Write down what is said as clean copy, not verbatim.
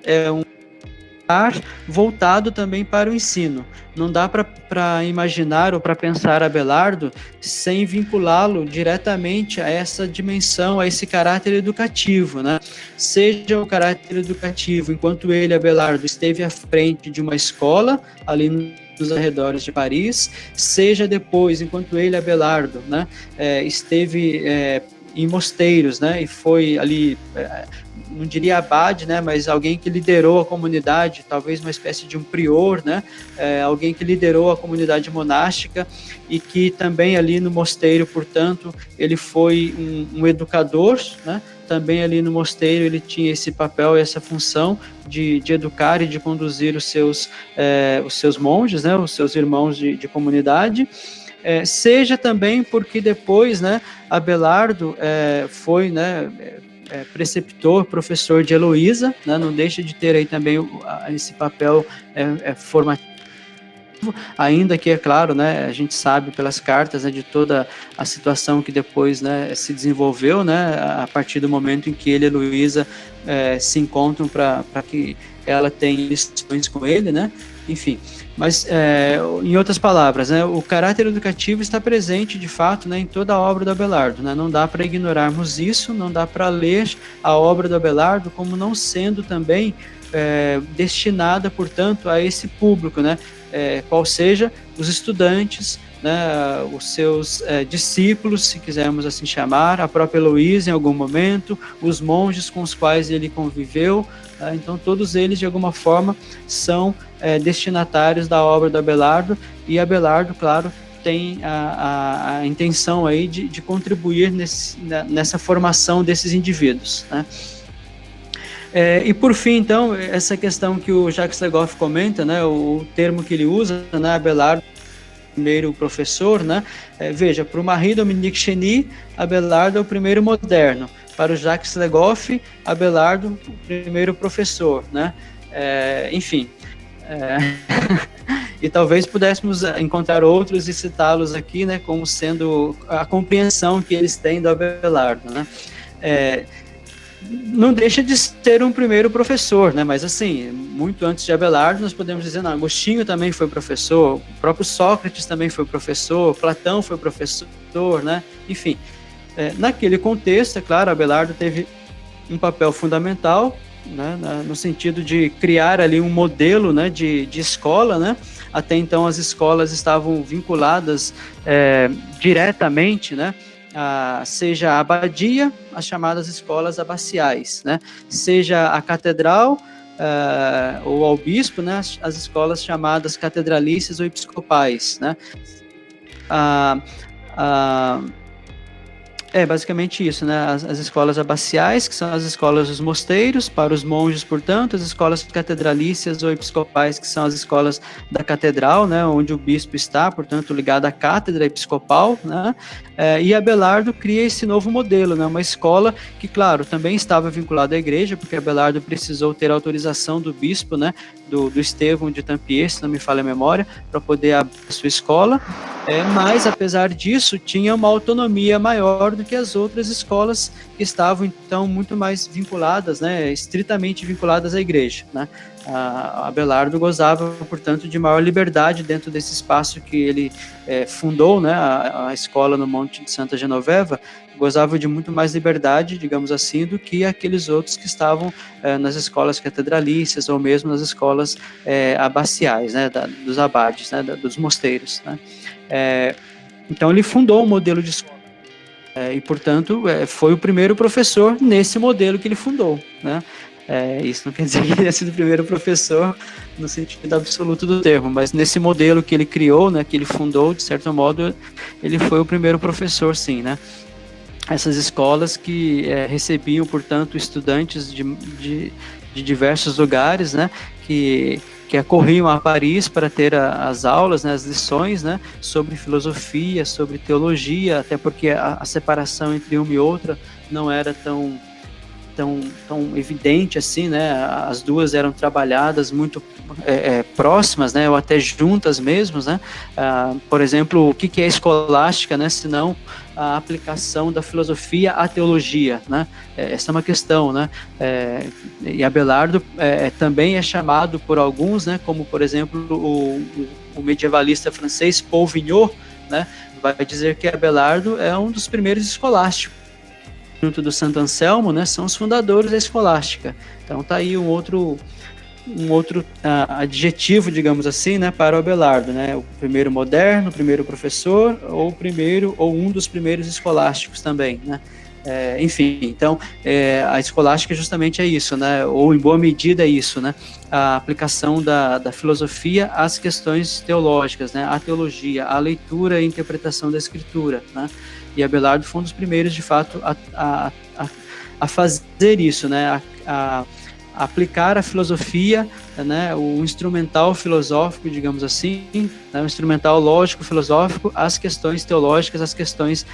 é um lugar voltado também para o ensino. Não dá para imaginar ou para pensar Abelardo sem vinculá-lo diretamente a essa dimensão, a esse caráter educativo, né? Seja o caráter educativo, enquanto ele, Abelardo, esteve à frente de uma escola ali nos arredores de Paris, seja depois, enquanto ele, Abelardo, né, esteve em mosteiros, né, e foi ali, não diria abade, né, mas alguém que liderou a comunidade, talvez uma espécie de um prior, né, alguém que liderou a comunidade monástica e que também ali no mosteiro, portanto, ele foi um educador, né, também ali no mosteiro ele tinha esse papel, essa função de educar e de conduzir os seus monges, né, os seus irmãos de comunidade, seja também porque depois, né, Abelardo foi, né, preceptor, professor de Heloísa, né, não deixa de ter aí também esse papel formativo, ainda que, é claro, né, a gente sabe pelas cartas, né, de toda a situação que depois, né, se desenvolveu, né, a partir do momento em que ele e Heloísa se encontram para que ela tenha lições com ele, né, enfim. Mas, em outras palavras, né, o caráter educativo está presente, de fato, né, em toda a obra do Abelardo. Né? Não dá para ignorarmos isso, não dá para ler a obra do Abelardo como não sendo também destinada, portanto, a esse público, né, qual seja os estudantes, né, os seus discípulos, se quisermos assim chamar, a própria Heloísa em algum momento, os monges com os quais ele conviveu, então todos eles de alguma forma são destinatários da obra do Abelardo, e Abelardo, claro, tem a intenção aí de contribuir nessa formação desses indivíduos, né? E por fim, então, essa questão que o Jacques Legoff comenta, né, o termo que ele usa, né, Abelardo, primeiro professor, né, veja, para o Marie-Dominique Cheny, Abelardo é o primeiro moderno, para o Jacques Legoff, Abelardo, o primeiro professor, né, enfim, e talvez pudéssemos encontrar outros e citá-los aqui, né, como sendo a compreensão que eles têm do Abelardo, né, não deixa de ser um primeiro professor, né? Mas assim, muito antes de Abelardo, nós podemos dizer, não, Agostinho também foi professor, o próprio Sócrates também foi professor, Platão foi professor, né? Enfim, naquele contexto, é claro, Abelardo teve um papel fundamental, né? No sentido de criar ali um modelo, né, de escola, né? Até então as escolas estavam vinculadas diretamente, né? Seja a abadia, as chamadas escolas abaciais, né? Seja a catedral ou ao bispo, né? As escolas chamadas catedralícias ou episcopais, né? Basicamente isso, né? As escolas abaciais, que são as escolas dos mosteiros, para os monges, portanto, as escolas catedralícias ou episcopais, que são as escolas da catedral, né? Onde o bispo está, portanto, ligado à cátedra episcopal, né? E Abelardo cria esse novo modelo, né? Uma escola que, claro, também estava vinculada à igreja, porque Abelardo precisou ter autorização do bispo, né? Do Estevão de Tampierre, se não me falha a memória, para poder abrir a sua escola, mas, apesar disso, tinha uma autonomia maior do que as outras escolas que estavam, então, muito mais vinculadas, né, estritamente vinculadas à igreja, né. Abelardo gozava, portanto, de maior liberdade dentro desse espaço que ele fundou, né, a escola no Monte de Santa Genoveva, gozava de muito mais liberdade, digamos assim, do que aqueles outros que estavam nas escolas catedralícias ou mesmo nas escolas abaciais, né, dos abades, né, dos mosteiros, né. Então ele fundou um modelo de escola e, portanto, foi o primeiro professor nesse modelo que ele fundou, né. Isso não quer dizer que ele tenha sido o primeiro professor no sentido absoluto do termo, mas nesse modelo que ele criou, né, que ele fundou, de certo modo, ele foi o primeiro professor, sim, né. Essas escolas que recebiam, portanto, estudantes de diversos lugares, né, que acorriam a Paris para ter as aulas, né, as lições, né, sobre filosofia, sobre teologia, até porque a separação entre uma e outra não era tão evidente assim, né? As duas eram trabalhadas muito próximas, né? Ou até juntas mesmo, né? Por exemplo, o que é escolástica, né? Senão a aplicação da filosofia à teologia, né? Essa é uma questão, né? E Abelardo também é chamado por alguns, né? Como, por exemplo, o medievalista francês Paul Vignot, né? Vai dizer que Abelardo é um dos primeiros escolásticos. Junto do Santo Anselmo, né? São os fundadores da escolástica. Então tá aí um outro adjetivo, digamos assim, né, para o Abelardo, né, o primeiro moderno, o primeiro professor, ou um dos primeiros escolásticos também, né. Enfim, então a escolástica justamente é isso, né, ou em boa medida é isso, né, a aplicação da filosofia às questões teológicas, né, à teologia, à leitura e interpretação da escritura, né, e Abelardo foi um dos primeiros, de fato, a fazer isso, né, a aplicar a filosofia, né, o instrumental filosófico, digamos assim, né, o instrumental lógico filosófico às questões teológicas, às questões